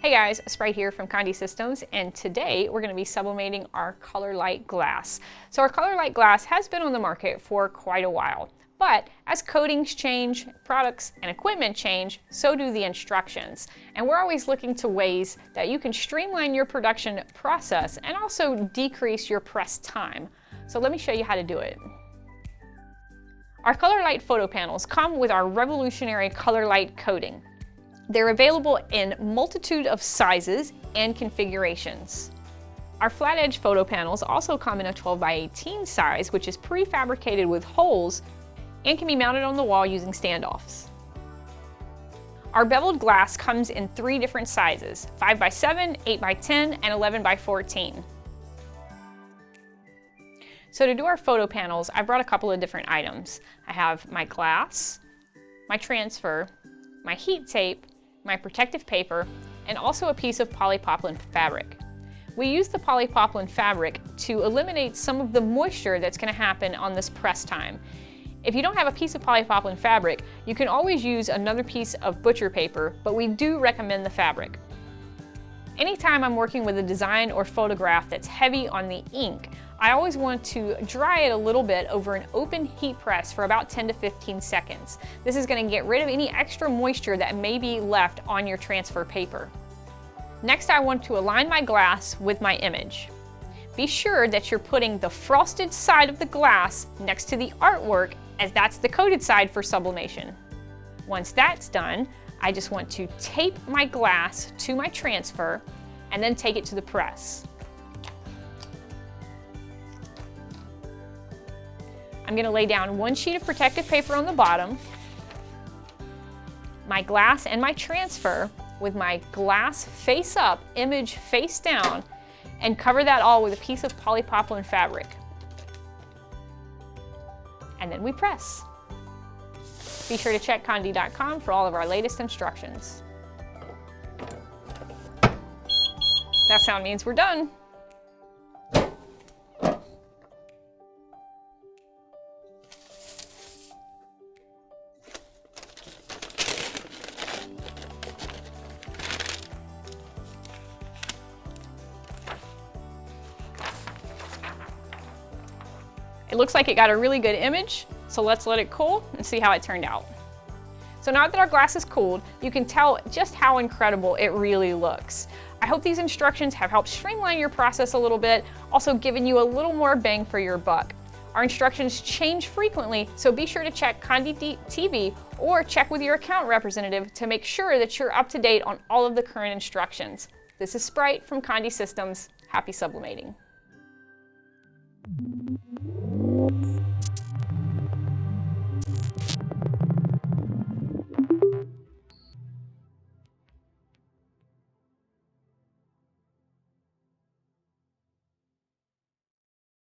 Hey guys, Sprite here from Condé Systems, and today we're going to be sublimating our ColorLyte glass. So our ColorLyte glass has been on the market for quite a while, but as coatings change, products and equipment change, so do the instructions. And we're always looking to ways that you can streamline your production process and also decrease your press time. So let me show you how to do it. Our ColorLyte photo panels come with our revolutionary ColorLyte coating. They're available in multitude of sizes and configurations. Our flat edge photo panels also come in a 12x18 size, which is prefabricated with holes and can be mounted on the wall using standoffs. Our beveled glass comes in 3 different sizes: 5x7, 8x10, and 11x14. So to do our photo panels, I brought a couple of different items. I have my glass, my transfer, my heat tape, my protective paper, and also a piece of polypropylene fabric. We use the polypropylene fabric to eliminate some of the moisture that's going to happen on this press time. If you don't have a piece of polypropylene fabric, you can always use another piece of butcher paper, but we do recommend the fabric. Anytime I'm working with a design or photograph that's heavy on the ink, I always want to dry it a little bit over an open heat press for about 10 to 15 seconds. This is going to get rid of any extra moisture that may be left on your transfer paper. Next, I want to align my glass with my image. Be sure that you're putting the frosted side of the glass next to the artwork, as that's the coated side for sublimation. Once that's done, I just want to tape my glass to my transfer and then take it to the press. I'm going to lay down 1 sheet of protective paper on the bottom, my glass and my transfer with my glass face up, image face down, and cover that all with a piece of polypropylene fabric. And then we press. Be sure to check conde.com for all of our latest instructions. That sound means we're done. It looks like it got a really good image, so let's let it cool and see how it turned out. So now that our glass is cooled, you can tell just how incredible it really looks. I hope these instructions have helped streamline your process a little bit, also giving you a little more bang for your buck. Our instructions change frequently, so be sure to check Conde TV or check with your account representative to make sure that you're up to date on all of the current instructions. This is Sprite from Condé Systems. Happy sublimating.